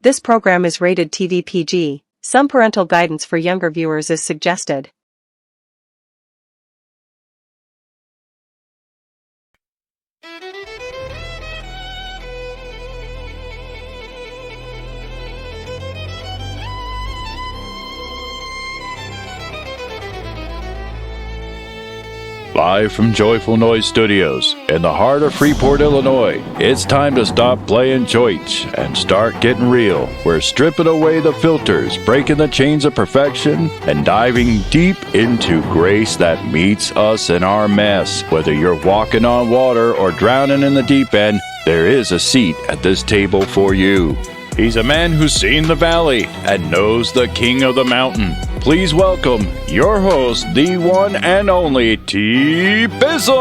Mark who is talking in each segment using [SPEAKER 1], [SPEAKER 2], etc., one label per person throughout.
[SPEAKER 1] This program is rated TV PG. Some parental guidance for younger viewers is suggested.
[SPEAKER 2] Live from Joyful Noise Studios in the heart of Freeport, Illinois, it's time to stop playing choice and start getting real. We're stripping away the filters, breaking the chains of perfection, and diving deep into grace that meets us in our mess. Whether you're walking on water or drowning in the deep end, there is a seat at this table for you. He's a man who's seen the valley and knows the king of the mountain. Please welcome your host, the one and only T. Bizzle!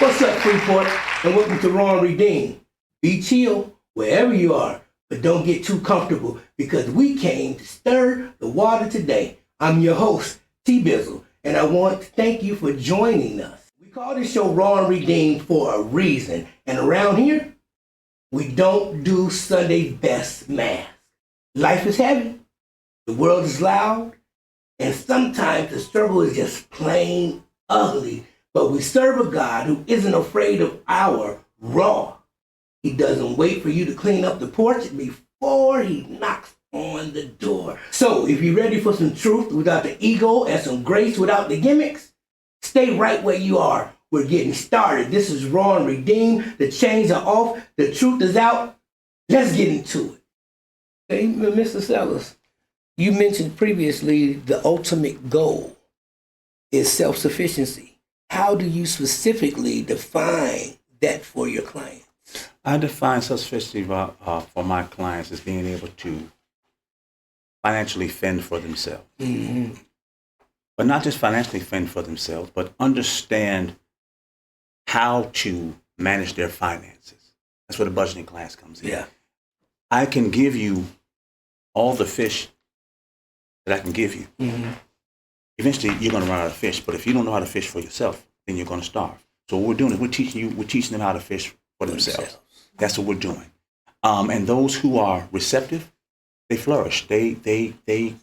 [SPEAKER 3] What's up, Freeport? And welcome to RAW&REDEEMED. Be chill wherever you are, but don't get too comfortable because we came to stir the water today. I'm your host, T. Bizzle, and I want to thank you for joining us. We call this show RAW&REDEEMED for a reason, and around here, we don't do Sunday's best math. Life is heavy, the world is loud, and sometimes the struggle is just plain ugly. But we serve a God who isn't afraid of our raw. He doesn't wait for you to clean up the porch before he knocks on the door. So if you're ready for some truth without the ego and some grace without the gimmicks, stay right where you are. We're getting started. This is RAW&REDEEMED. The chains are off. The truth is out. Let's get into it. Hey, Mr. Sellers, you mentioned previously the ultimate goal is self-sufficiency. How do you specifically define that for your clients?
[SPEAKER 4] I define self-sufficiency for my clients as being able to financially fend for themselves. Mm-hmm. But not just financially fend for themselves, but understand how to manage their finances. That's where the budgeting class comes in.
[SPEAKER 3] Yeah.
[SPEAKER 4] I can give you all the fish that I can give you. Mm-hmm. Eventually, you're going to run out of fish. But if you don't know how to fish for yourself, then you're going to starve. So what we're doing is we're teaching them how to fish for themselves. That's what we're doing. And those who are receptive, they flourish. They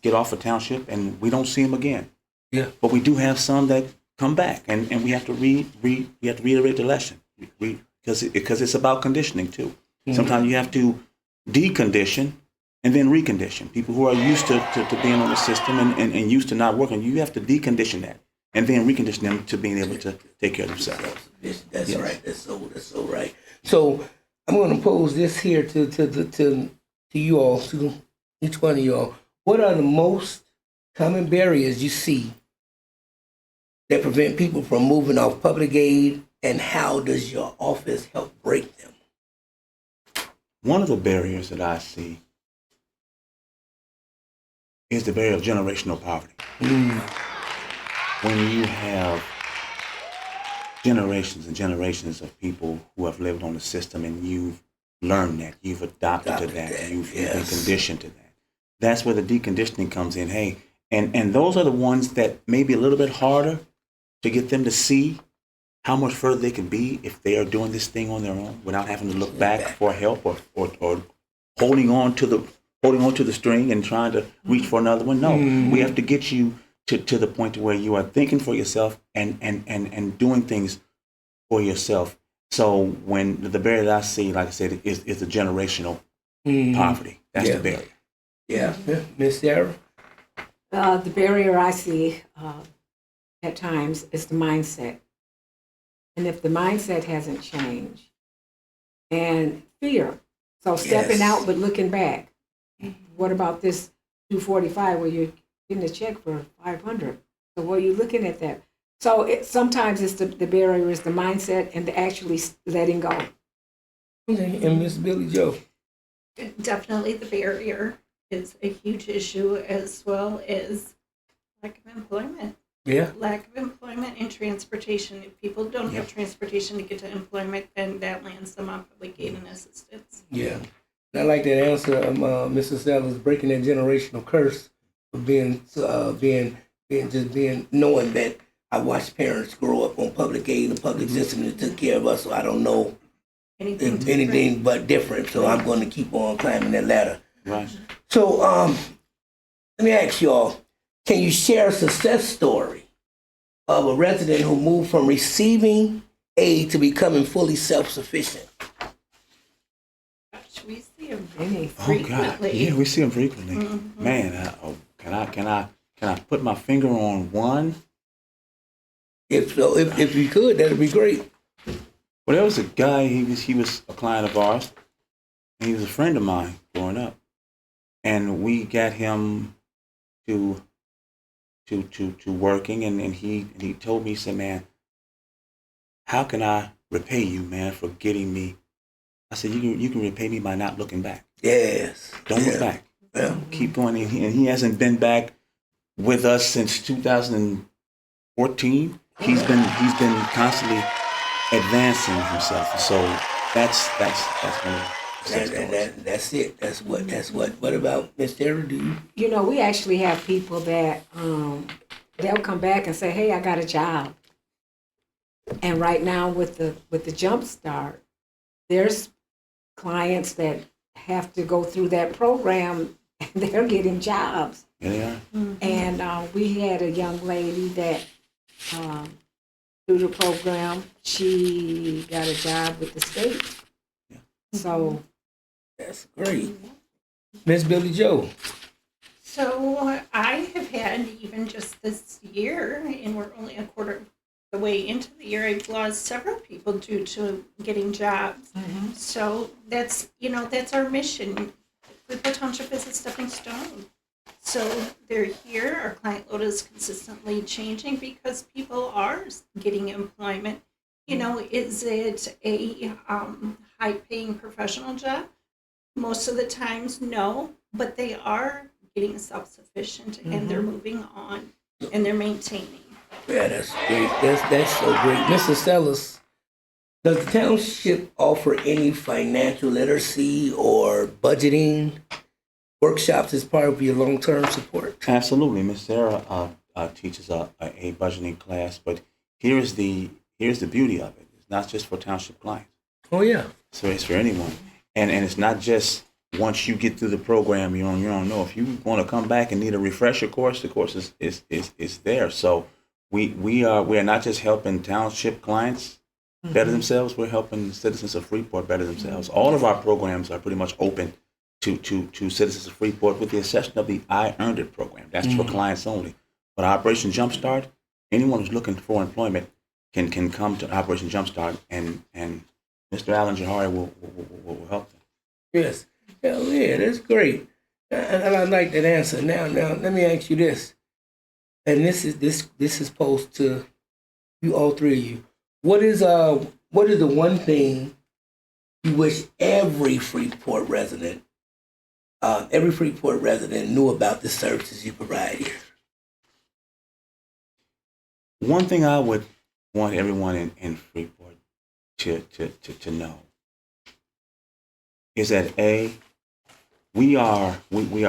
[SPEAKER 4] get off a township, and we don't see them again.
[SPEAKER 3] Yeah.
[SPEAKER 4] But we do have some that come back, and we have to reiterate the lesson because it's about conditioning too. Mm-hmm. Sometimes you have to decondition and then recondition. People who are used to being on the system and used to not working, you have to decondition that and then recondition them to being able to take care of themselves.
[SPEAKER 3] That's yes. Right. That's so right. So I'm going to pose this here to you all, to each one of you all. What are the most common barriers you see that prevent people from moving off public aid, and how does your office help break them?
[SPEAKER 4] One of the barriers that I see is the barrier of generational poverty. Mm. When you have generations and generations of people who have lived on the system and you've learned that, you've adopted to that, you've been conditioned to that. That's where the deconditioning comes in. Hey, and those are the ones that may be a little bit harder to get them to see how much further they can be if they are doing this thing on their own without having to look back for help or holding on to the string and trying to reach for another one. No, we have to get you to the point where you are thinking for yourself and doing things for yourself. So when the barrier that I see, like I said, is the generational poverty. That's the barrier.
[SPEAKER 3] Yeah, Miss Sarah?
[SPEAKER 5] The barrier I see at times is the mindset. And if the mindset hasn't changed, and fear, so stepping out but looking back. What about this 245 where you're getting a check for 500? So what are you looking at that? So sometimes it's the barrier is the mindset and the actually letting go.
[SPEAKER 3] Okay, and Miss Billy Joe?
[SPEAKER 6] Definitely the barrier is a huge issue, as well as lack of employment.
[SPEAKER 3] Yeah.
[SPEAKER 6] Lack of employment and transportation. If people don't have transportation to get to employment, then that lands them on public aid and assistance.
[SPEAKER 3] Yeah. I like that answer, Mrs. Sellers, breaking that generational curse of knowing that I watched parents grow up on public aid and public system that took care of us, so I don't know anything but different. So I'm going to keep on climbing that ladder.
[SPEAKER 4] Right.
[SPEAKER 3] So let me ask y'all, can you share a success story of a resident who moved from receiving aid to becoming fully self-sufficient?
[SPEAKER 6] Gosh, we see them
[SPEAKER 5] Any.
[SPEAKER 6] frequently.
[SPEAKER 4] Oh God, yeah, we see them frequently. Man, can I put my finger on one?
[SPEAKER 3] If so, if you could, that'd be great.
[SPEAKER 4] Well, there was a guy. He was a client of ours, and he was a friend of mine growing up, and we got him to working, and he told me, he said, "Man, how can I repay you, man, for getting me?" I said, "You can repay me by not looking back.
[SPEAKER 3] Yes.
[SPEAKER 4] Don't look back.
[SPEAKER 3] Yeah.
[SPEAKER 4] Keep going." And he hasn't been back with us since 2014. He's been constantly advancing himself. So that's one of the
[SPEAKER 3] That's it. That's what. What about Miss Sarah? Do you?
[SPEAKER 5] You know, we actually have people that they'll come back and say, "Hey, I got a job." And right now with the Jump Start, there's clients that have to go through that program and they're getting jobs.
[SPEAKER 4] Yeah, they are.
[SPEAKER 5] And we had a young lady that through the program, she got a job with the state.
[SPEAKER 4] Yeah.
[SPEAKER 5] So
[SPEAKER 3] That's great. Miss Billy Joe.
[SPEAKER 6] So I have had, even just this year, and we're only a quarter of the way into the year, I've lost several people due to getting jobs. So that's our mission. Freeport Township is a stepping stone. So they're here. Our client load is consistently changing because people are getting employment. Is it a high-paying professional job? Most of the times, no, but they are getting self-sufficient and they're moving on and they're maintaining.
[SPEAKER 3] Yeah, that's great. That's so great. Mr. Sellers, does the township offer any financial literacy or budgeting workshops as part of your long-term support?
[SPEAKER 4] Absolutely. Miss Sarah teaches a budgeting class, but here's the beauty of it. It's not just for township clients.
[SPEAKER 3] Oh yeah.
[SPEAKER 4] So it's for anyone. And it's not just once you get through the program, you don't know. If you want to come back and need a refresher course, the course is there. So we are not just helping township clients better themselves, we're helping citizens of Freeport better themselves. All of our programs are pretty much open to citizens of Freeport, with the exception of the I Earned It program. That's for clients only. But Operation Jumpstart, anyone who's looking for employment can come to Operation Jumpstart, and Mr. Alan Jahari will help them.
[SPEAKER 3] Yes. Hell yeah, that's great. And I like that answer. Now let me ask you this. And this is posed to you, all three of you. What is the one thing you wish every Freeport resident knew about the services you provide here?
[SPEAKER 4] One thing I would want everyone in Freeport to know is that we are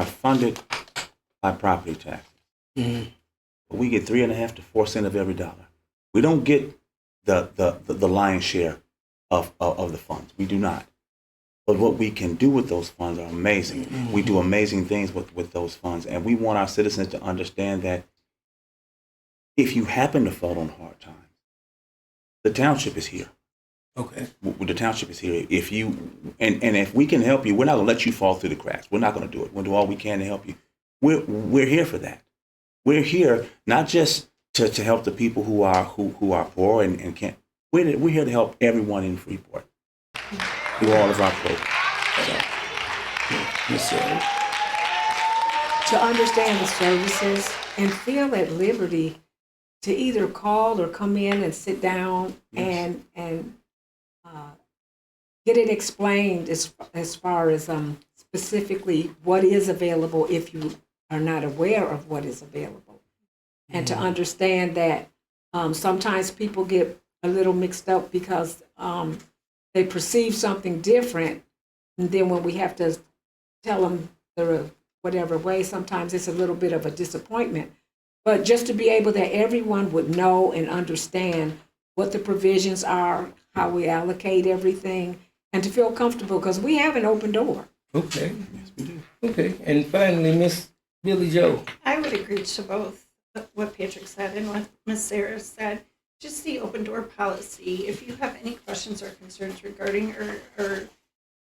[SPEAKER 4] funded by property taxes. But we get 3.5 to 4 cents of every dollar. We don't get the lion's share of the funds. We do not. But what we can do with those funds are amazing. We do amazing things with those funds, and we want our citizens to understand that if you happen to fall on hard times, the township is here.
[SPEAKER 3] Okay.
[SPEAKER 4] The township is here. If we can help you, we're not going to let you fall through the cracks. We're not going to do it. We'll do all we can to help you. We're here for that. We're here not just to help the people who are poor and can't. We're here to help everyone in Freeport through all of our programs.
[SPEAKER 5] to understand the services and feel at liberty to either call or come in and sit down and get it explained as far as specifically what is available if you are not aware of what is available. And to understand that sometimes people get a little mixed up because they perceive something different. And then when we have to tell them the whatever way, sometimes it's a little bit of a disappointment. But just to be able that everyone would know and understand what the provisions are, how we allocate everything, and to feel comfortable because we have an open door.
[SPEAKER 3] Okay. Yes, we do. Okay. And finally, Miss Billy Joe.
[SPEAKER 6] I would agree to both what Patrick said and what Miss Sarah said. Just the open door policy. If you have any questions or concerns regarding or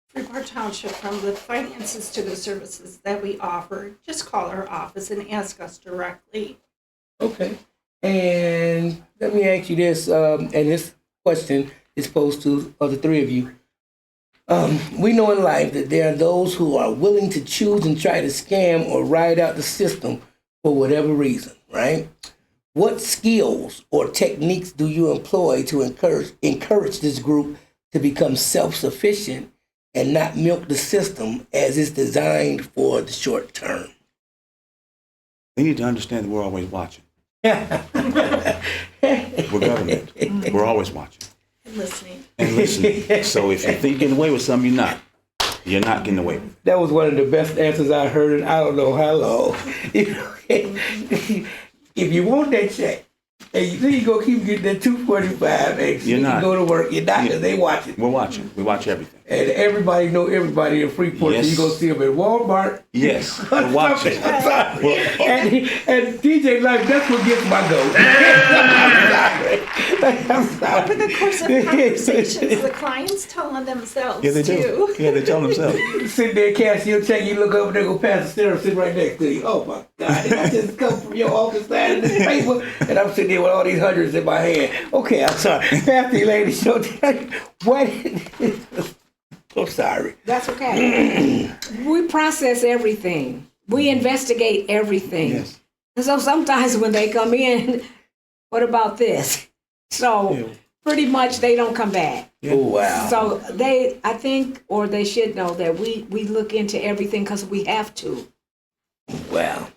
[SPEAKER 6] Freeport Township, from the finances to the services that we offer, just call our office and ask us directly.
[SPEAKER 3] Okay. And let me ask you this, and this question is posed to the three of you. We know in life that there are those who are willing to choose and try to scam or ride out the system for whatever reason, right? What skills or techniques do you employ to encourage this group to become self-sufficient and not milk the system as it's designed for the short term?
[SPEAKER 4] They need to understand that we're always watching. We're government. We're always watching.
[SPEAKER 6] And listening.
[SPEAKER 4] And listening. So if you think you're getting away with something, you're not. You're not getting away with it.
[SPEAKER 3] That was one of the best answers I heard in I don't know how long. If you want that check, and you think you're going to keep getting that $245 extra,
[SPEAKER 4] You're not.
[SPEAKER 3] You go to work, you're not, because they watching.
[SPEAKER 4] We're watching. We watch everything.
[SPEAKER 3] And everybody know everybody in Freeport,
[SPEAKER 4] Yes.
[SPEAKER 3] so you go see them at Walmart.
[SPEAKER 4] Yes, we're watching.
[SPEAKER 3] I'm sorry.
[SPEAKER 4] Well,
[SPEAKER 3] And DJ Life, that's what gets my goat. I'm sorry.
[SPEAKER 6] Over the course of conversations, the clients tell on themselves
[SPEAKER 4] Yeah, they
[SPEAKER 6] too.
[SPEAKER 4] do. Yeah, they tell themselves.
[SPEAKER 3] Sit there, cash your check, you look over there, go past the stairs, sit right next to you. Oh my God, did I just come from your office signing this paper? And I'm sitting there with all these hundreds in my hand. Okay, I'm sorry. Pastor Lady, so what? I'm sorry.
[SPEAKER 5] That's okay. We process everything. We investigate everything.
[SPEAKER 4] Yes.
[SPEAKER 5] And so sometimes when they come in, what about this? So pretty much they don't come back.
[SPEAKER 3] Oh, wow.
[SPEAKER 5] So I think, or they should know that we look into everything because we have to.
[SPEAKER 3] Wow.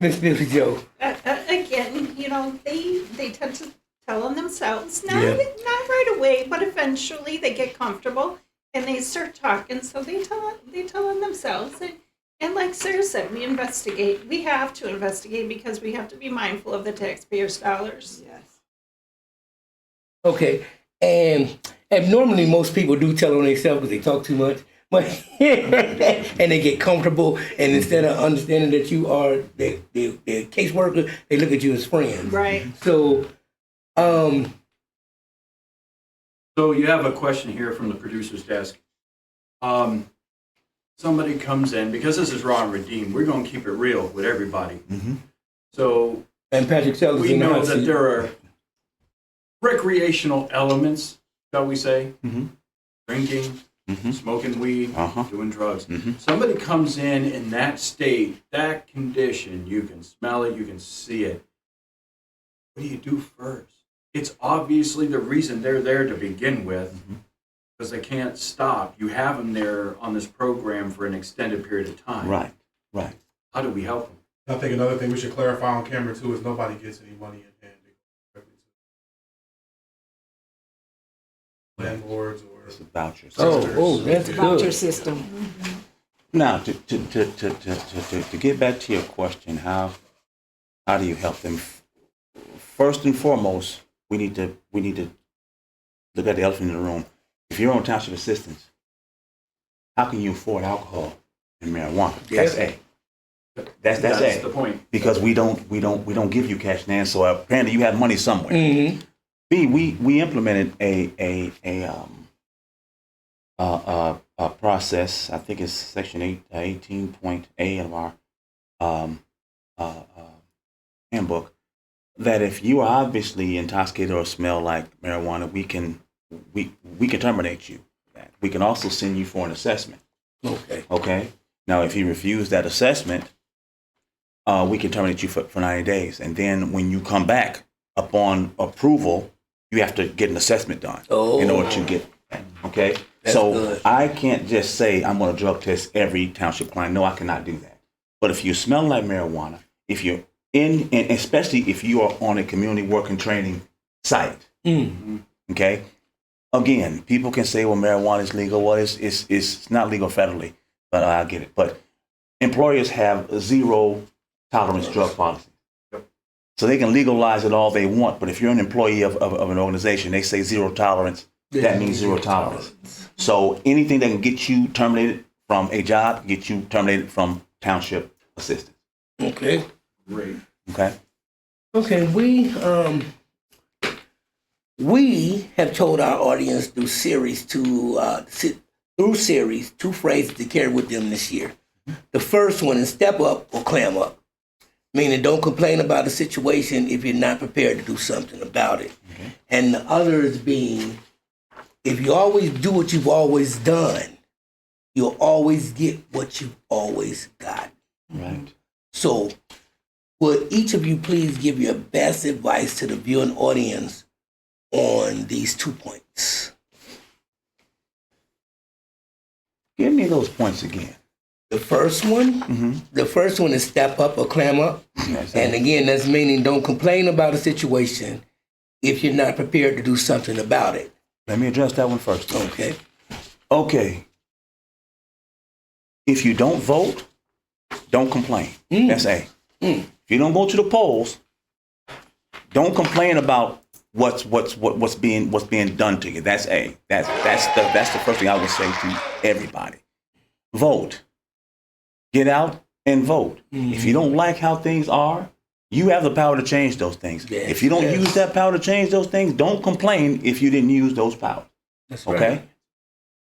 [SPEAKER 3] Miss Billy Joe.
[SPEAKER 6] Again, they tend to tell on themselves, not right away, but eventually they get comfortable and they start talking. So they tell on themselves, and like Sarah said, we investigate. We have to investigate because we have to be mindful of the taxpayers' dollars.
[SPEAKER 5] Yes.
[SPEAKER 3] Okay. And normally most people do tell on themselves because they talk too much. But and they get comfortable, and instead of understanding that you are the caseworker, they look at you as friends.
[SPEAKER 6] Right.
[SPEAKER 3] So,
[SPEAKER 7] So you have a question here from the producer's desk. Somebody comes in, because this is Raw and Redeemed, we're going to keep it real with everybody.
[SPEAKER 4] Mm-hmm.
[SPEAKER 7] So
[SPEAKER 3] and Patrick Sellers
[SPEAKER 7] we
[SPEAKER 3] in the
[SPEAKER 7] know
[SPEAKER 3] hot
[SPEAKER 7] that
[SPEAKER 3] seat.
[SPEAKER 7] there are recreational elements, shall we say,
[SPEAKER 4] Mm-hmm.
[SPEAKER 7] drinking,
[SPEAKER 4] Mm-hmm.
[SPEAKER 7] smoking weed,
[SPEAKER 4] Uh-huh.
[SPEAKER 7] doing drugs.
[SPEAKER 4] Mm-hmm.
[SPEAKER 7] Somebody comes in that state, that condition, you can smell it, you can see it. What do you do first? It's obviously the reason they're there to begin with, because they can't stop. You have them there on this program for an extended period of time.
[SPEAKER 4] Right. Right.
[SPEAKER 7] How do we help them?
[SPEAKER 8] I think another thing we should clarify on camera too is nobody gets any money in hand. They go directly to landlords or
[SPEAKER 4] It's a voucher.
[SPEAKER 3] Oh, that's
[SPEAKER 5] Voucher
[SPEAKER 3] good.
[SPEAKER 5] system.
[SPEAKER 4] Now, to get back to your question, how do you help them? First and foremost, we need to look at the elephant in the room. If you're on township assistance, how can you afford alcohol and marijuana? That's A. That's A.
[SPEAKER 7] the point.
[SPEAKER 4] Because we don't give you cash in hand, so apparently you have money somewhere.
[SPEAKER 3] Mm-hmm.
[SPEAKER 4] B, we implemented a process. I think it's section 18.A of our handbook, that if you are obviously intoxicated or smell like marijuana, we can terminate you. We can also send you for an assessment.
[SPEAKER 3] Okay.
[SPEAKER 4] Okay. Now, if you refuse that assessment, we can terminate you for 90 days. And then when you come back upon approval, you have to get an assessment done in order to get that. Okay.
[SPEAKER 3] That's
[SPEAKER 4] so
[SPEAKER 3] good.
[SPEAKER 4] I can't just say I'm going to drug test every township client. No, I cannot do that. But if you smell like marijuana, if you're and especially if you are on a community work and training site, okay. Again, people can say, well, marijuana is legal. Well, it's not legal federally, but I get it. But employers have zero tolerance drug policy. So they can legalize it all they want. But if you're an employee of an organization, they say zero tolerance that means zero tolerance. So anything that can get you terminated from a job, get you terminated from township assistance.
[SPEAKER 3] Okay.
[SPEAKER 7] Great.
[SPEAKER 4] Okay.
[SPEAKER 3] Okay, we have told our audience through series two phrases to carry with them this year. The first one is step up or clam up, meaning don't complain about the situation if you're not prepared to do something about it. Okay. And the others being, if you always do what you've always done, you'll always get what you've always got.
[SPEAKER 4] Right.
[SPEAKER 3] So, would each of you please give your best advice to the viewing audience on these 2 points?
[SPEAKER 4] Give me those points again.
[SPEAKER 3] The first one, the first one is step up or clam up.
[SPEAKER 4] Yes,
[SPEAKER 3] And again, that's meaning don't complain about a situation if you're not prepared to do something about it.
[SPEAKER 4] Let me address that one first.
[SPEAKER 3] Okay.
[SPEAKER 4] Okay. If you don't vote, don't complain. That's A. If you don't go to the polls, don't complain about what's being done to you. That's A. That's the first thing I would say to everybody. Vote. Get out and vote. If you don't like how things are, you have the power to change those things.
[SPEAKER 3] Yes,
[SPEAKER 4] if you don't use that power to change those things, don't complain if you didn't use those powers.
[SPEAKER 3] That's
[SPEAKER 4] okay?
[SPEAKER 3] Right.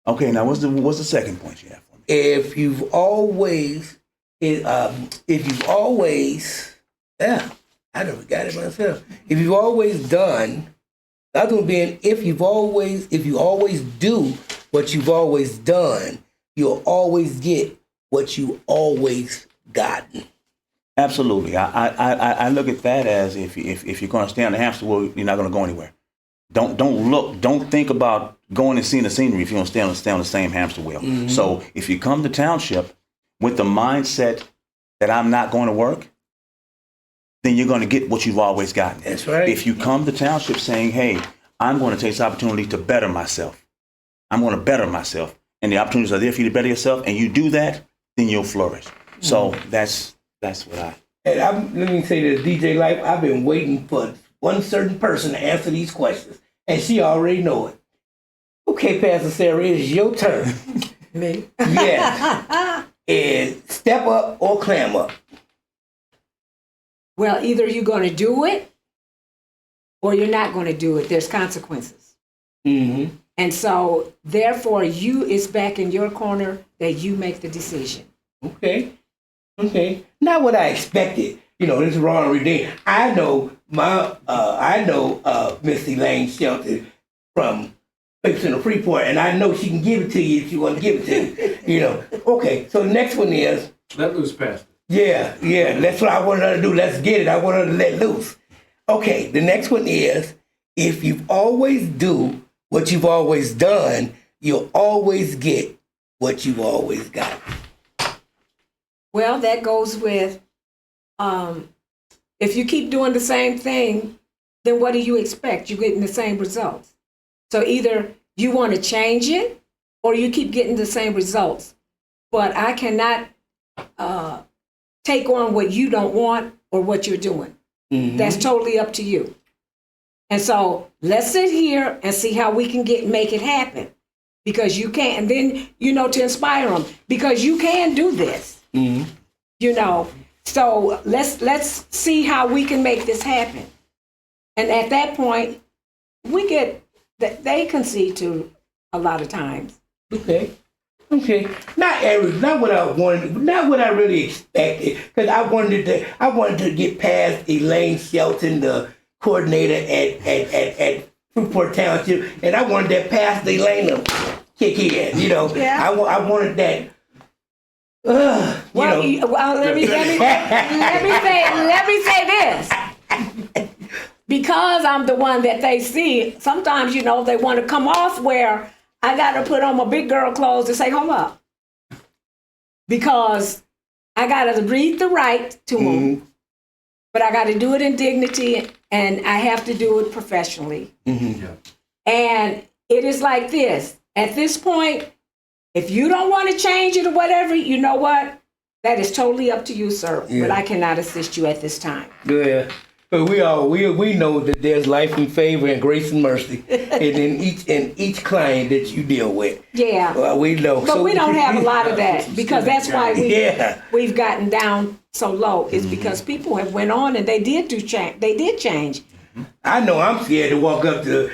[SPEAKER 4] Okay, now what's the second point you have for me?
[SPEAKER 3] If you've always, I never got it myself. If you've always done, the other one being, if you always do what you've always done, you'll always get what you always gotten.
[SPEAKER 4] Absolutely. I look at that as if you're going to stay on the hamster wheel, you're not going to go anywhere. Don't think about going and seeing the scenery if you don't stay on the same hamster wheel. So if you come to township with the mindset that I'm not going to work, then you're going to get what you've always gotten.
[SPEAKER 3] That's right.
[SPEAKER 4] If you come to township saying, hey, I'm going to take this opportunity to better myself. I'm going to better myself. And the opportunities are there for you to better yourself. And you do that, then you'll flourish. So that's what I...
[SPEAKER 3] And let me say this, DJ Life, I've been waiting for one certain person to answer these questions. And she already know it. Okay, Pastor Sarah, it's your turn.
[SPEAKER 5] Me?
[SPEAKER 3] Yes. And step up or clam up.
[SPEAKER 5] Well, either you're going to do it or you're not going to do it. There's consequences. And so, therefore, it's back in your corner that you make the decision.
[SPEAKER 3] Okay. Not what I expected. This is Raw and Redeemed. I know Miss Elaine Shelton from Freeport, and I know she can give it to you if you want to give it to you. Okay, so the next one is...
[SPEAKER 7] Let loose, Pastor.
[SPEAKER 3] Yeah, that's what I wanted her to do. Let's get it. I want her to let loose. Okay, the next one is, if you always do what you've always done, you'll always get what you've always got.
[SPEAKER 5] Well, that goes with, if you keep doing the same thing, then what do you expect? You're getting the same results. So either you want to change it or you keep getting the same results. But I cannot take on what you don't want or what you're doing. That's totally up to you. And so let's sit here and see how we can make it happen. Because you can, and then, to inspire them. Because you can do this. So let's see how we can make this happen. And at that point, they concede to a lot of times.
[SPEAKER 3] Okay. Not what I wanted, not what I really expected. Because I wanted to get past Elaine Shelton, the coordinator at Freeport Township, and I wanted that past Elaine to kick in.
[SPEAKER 5] Yeah.
[SPEAKER 3] I wanted that.
[SPEAKER 5] Let me say this. Because I'm the one that they see, sometimes, they want to come off where I got to put on my big girl clothes and say, hold up. Because I got to read the right to them, but I got to do it in dignity, and I have to do it professionally.
[SPEAKER 7] Yeah.
[SPEAKER 5] And it is like this. At this point, if you don't want to change it or whatever, you know what? That is totally up to you, sir. Yeah. But I cannot assist you at this time.
[SPEAKER 3] Yeah. But we know that there's life and favor and grace and mercy in each client that you deal with.
[SPEAKER 5] Yeah.
[SPEAKER 3] We know.
[SPEAKER 5] But we don't have a lot of that because that's why we've gotten down so low. Is because people have went on and they did change. They did change.
[SPEAKER 3] I know I'm scared to walk up to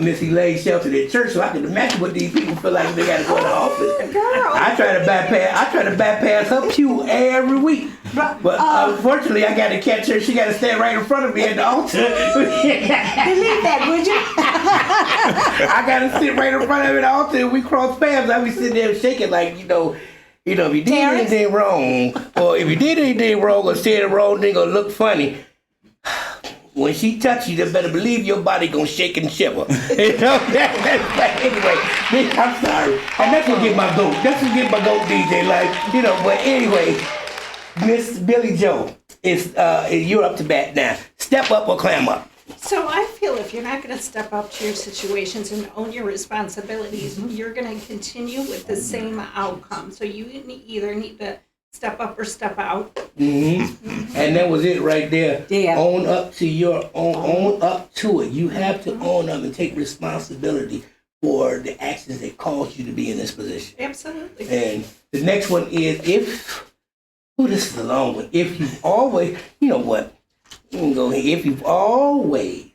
[SPEAKER 3] Miss Elaine Shelton at church, so I can imagine what these people feel like they got to go in the office.
[SPEAKER 5] Girl.
[SPEAKER 3] I try to bypass her pew every week, but unfortunately I got to catch her. She got to stand right in front of me at the altar.
[SPEAKER 5] Believe that, would you?
[SPEAKER 3] I got to sit right in front of her at the altar, and we cross paths. I be sitting there shaking like if you did anything wrong, or if you did anything wrong, or said the wrong thing, or look funny. When she touch you, you better believe your body gonna shake and shiver. Anyway, I'm sorry. And that's gonna get my goat. That's gonna get my goat DJ. But anyway, Miss Billy Joe, you're up to bat now. Step up or clam up.
[SPEAKER 6] So I feel if you're not going to step up to your situations and own your responsibilities, you're going to continue with the same outcome. So you either need to step up or step out.
[SPEAKER 3] Mm-hmm. And that was it right there.
[SPEAKER 5] Yeah.
[SPEAKER 3] Own up to own up to it. You have to own up and take responsibility for the actions that caused you to be in this position.
[SPEAKER 6] Absolutely.
[SPEAKER 3] And the next one is this is a long one. If you've always, you know what? If you've always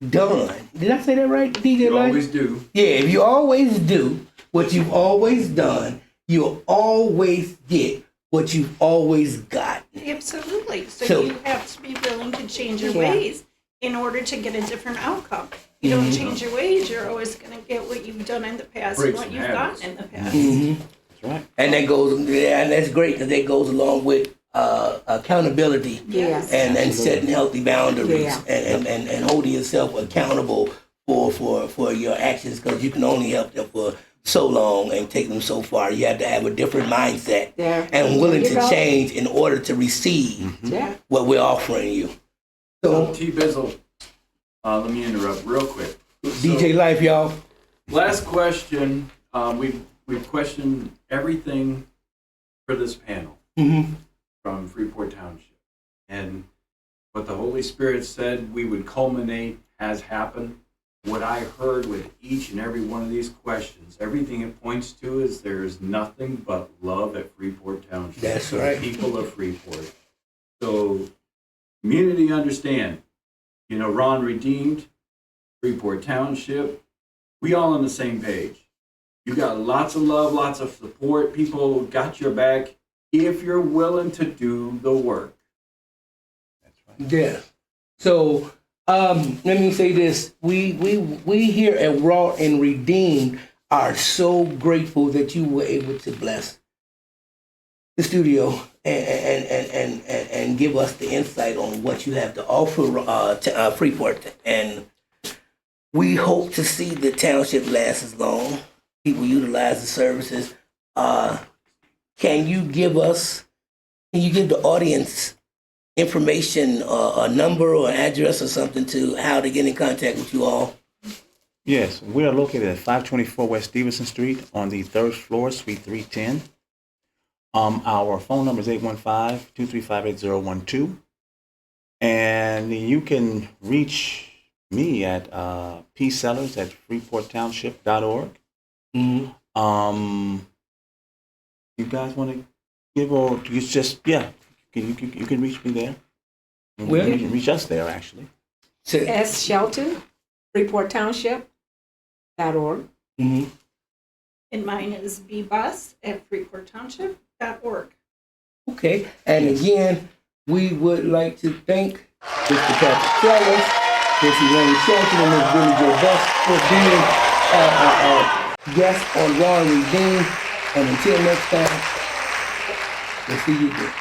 [SPEAKER 3] done, did I say that right, DJ?
[SPEAKER 7] You always do.
[SPEAKER 3] Yeah, if you always do what you've always done, you'll always get what you've always got.
[SPEAKER 6] Absolutely. So you have to be willing to change your ways in order to get a different outcome. You don't change your ways, you're always going to get what you've done in the past and what you've gotten in the past.
[SPEAKER 3] Mm-hmm.
[SPEAKER 4] That's right.
[SPEAKER 3] And that goes, and that's great because that goes along with accountability and setting healthy boundaries and holding yourself accountable for your actions, because you can only help them for so long and take them so far. You have to have a different mindset and willing to change in order to receive what we're offering you. So
[SPEAKER 7] T-Bizzle, let me interrupt real quick.
[SPEAKER 3] DJ Life, y'all.
[SPEAKER 7] Last question. We've questioned everything for this panel.
[SPEAKER 3] Mm-hmm.
[SPEAKER 7] From Freeport Township. And what the Holy Spirit said we would culminate has happened. What I heard with each and every one of these questions, everything it points to is there's nothing but love at Freeport Township.
[SPEAKER 3] That's right.
[SPEAKER 7] The people of Freeport. So, community understand, RAW&REDEEMED, Freeport Township, we all on the same page. You got lots of love, lots of support. People got your back. If you're willing to do the work.
[SPEAKER 4] That's right.
[SPEAKER 3] Yeah. So let me say this: we here at Raw and Redeemed are so grateful that you were able to bless the studio and give us the insight on what you have to offer to Freeport, and we hope to see the township last as long. People utilize the services. Can you give the audience information, a number or an address or something to how to get in contact with you all?
[SPEAKER 4] Yes, we are located at 524 West Stephenson Street on the 3rd floor, Suite 310. Our phone number is 815-235-8012. And you can reach me at psellers@freeporttownship.org.
[SPEAKER 3] Mm-hmm.
[SPEAKER 4] You guys want to give, or you just, you can reach me there.
[SPEAKER 3] Well,
[SPEAKER 4] you can reach us there, actually.
[SPEAKER 5] S. Shelton, freeporttownship.org.
[SPEAKER 3] Mm-hmm.
[SPEAKER 6] And mine is bbus@freeporttownship.org.
[SPEAKER 3] Okay, and again, we would like to thank Mr. Patrick Sellers, Miss Elaine Shelton, and Miss Billy Joe Best for being guests on Raw and Redeemed. And until next time, we'll see you again.